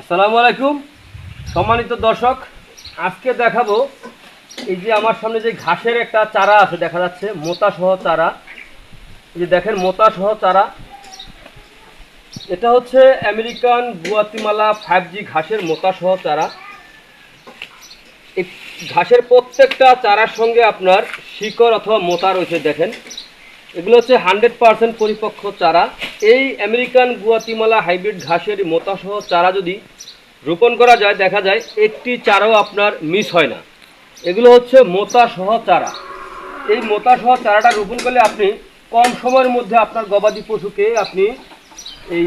আসসালামু আলাইকুম সম্মানিত দর্শক, আজকে দেখাবো এই যে আমার সামনে যে ঘাসের একটা চারা আছে দেখা যাচ্ছে, মোটা সহ চারা। এই যে দেখেন মোটা সহ চারা, এটা হচ্ছে আমেরিকান গুয়াতিমালা 5G ঘাসের মোটা সহ চারা। এই ঘাসের প্রত্যেকটা চারার সঙ্গে আপনার শিকড় অথবা মোটা রয়েছে। দেখেন এগুলো হচ্ছে 100% পরিপক্ক চারা। এই আমেরিকান গুয়াতিমালা হাইব্রিড ঘাসের মোটা সহ চারা যদি রোপণ করা যায়, দেখা যায় একটি চারাও আপনার মিস হয় না। এগুলো হচ্ছে মোটা সহ চারা। এই মোটা সহ চারাটা রোপণ করলে আপনি কম সময়ের মধ্যে আপনার গবাদি পশুকে আপনি এই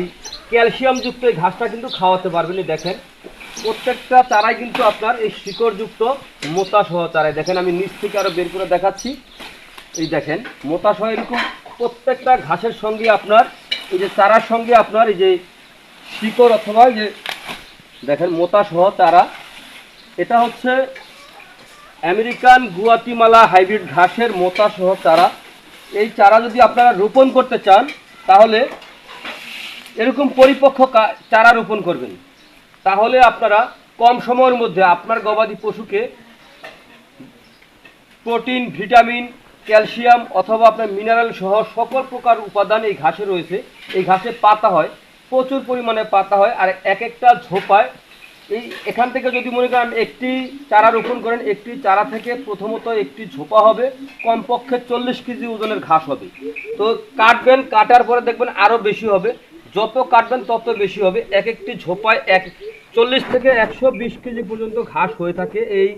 ক্যালসিয়ামযুক্ত এই ঘাসটা কিন্তু খাওয়াতে পারবেন। দেখেন প্রত্যেকটা চারাই কিন্তু আপনার এই শিকড়যুক্ত মোটা সহ চারাই। দেখেন আমি নিচ থেকে আরও বের করে দেখাচ্ছি। এই দেখেন মোটা সহ এরকম প্রত্যেকটা ঘাসের সঙ্গে আপনার এই যে চারার সঙ্গে আপনার এই যে শিকড় অথবা যে দেখেন মোটা সহ চারা। এটা হচ্ছে আমেরিকান গুয়াতিমালা হাইব্রিড ঘাসের মোটা সহ চারা। এই চারা যদি আপনারা রোপণ করতে চান তাহলে এরকম পরিপক্ক চারা রোপণ করবেন। তাহলে আপনারা কম সময়ের মধ্যে আপনার গবাদি পশুকে প্রোটিন, ভিটামিন, ক্যালসিয়াম অথবা আপনার মিনারেল সহ সকল প্রকার উপাদান এই ঘাসে রয়েছে। এই ঘাসে পাতা হয়, প্রচুর পরিমাণে পাতা হয়। আর এক একটা ঝোপায় এখান থেকে যদি মনে করেন একটি চারা রোপণ করেন, একটি চারা থেকে প্রথমত একটি ঝোপা হবে, কমপক্ষে 40 কেজি ওজনের ঘাস হবে। তো কাটবেন, কাটার পরে দেখবেন আরও বেশি হবে। যত কাটবেন তত বেশি হবে। এক একটি ঝোপায় 40 থেকে 120 কেজি পর্যন্ত ঘাস হয়ে থাকে এই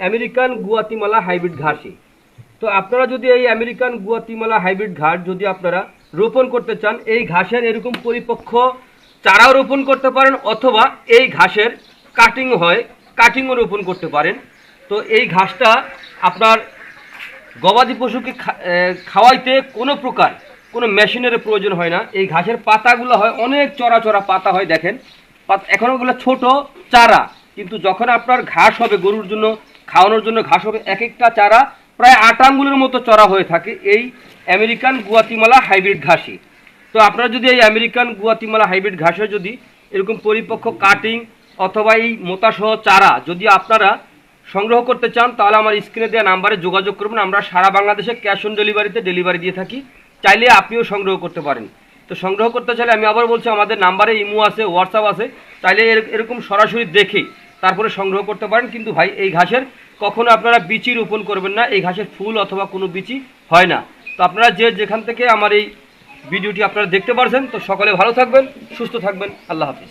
আমেরিকান গুয়াতিমালা হাইব্রিড ঘাসই। তো আপনারা যদি এই আমেরিকান গুয়াতিমালা হাইব্রিড ঘাস যদি আপনারা রোপণ করতে চান, এই ঘাসের এরকম পরিপক্ক চারাও রোপণ করতে পারেন, অথবা এই ঘাসের কাটিং হয়, কাটিংও রোপণ করতে পারেন। তো এই ঘাসটা আপনার গবাদি পশুকে খাওয়াইতে কোনো মেশিনের প্রয়োজন হয় না। এই ঘাসের পাতাগুলো হয় অনেক চড়া চড়া পাতা হয়। দেখেন এখন ওগুলো ছোট চারা, কিন্তু যখন আপনার ঘাস হবে, গরুর জন্য খাওয়ানোর জন্য ঘাস হবে, এক একটা চারা প্রায় 8 আঙ্গুলের মতো চড়া হয়ে থাকে এই আমেরিকান গুয়াতিমালা হাইব্রিড ঘাসই। তো আপনারা যদি এই আমেরিকান গুয়াতিমালা হাইব্রিড ঘাসের যদি এরকম পরিপক্ক কাটিং অথবা এই মোতাসহ চারা যদি আপনারা সংগ্রহ করতে চান, তাহলে আমার স্ক্রিনে দেওয়া নাম্বারে যোগাযোগ করবেন। আমরা সারা বাংলাদেশে ক্যাশ অন ডেলিভারিতে ডেলিভারি দিয়ে থাকি, চাইলে আপনিও সংগ্রহ করতে পারেন। তো সংগ্রহ করতে চাইলে আমি আবার বলছি, আমাদের নাম্বারে ইমো আছে, হোয়াটসঅ্যাপ আছে, চাইলে এরকম সরাসরি দেখে তারপরে সংগ্রহ করতে পারেন। কিন্তু ভাই এই ঘাসের কখনো আপনারা বিচি রোপণ করবেন না, এই ঘাসের ফুল অথবা কোনো বিচি হয় না। তো আপনারা যেখান থেকে আমার এই ভিডিওটি আপনারা দেখতে পারছেন, তো সকলে ভালো থাকবেন, সুস্থ থাকবেন। আল্লাহ হাফিজ।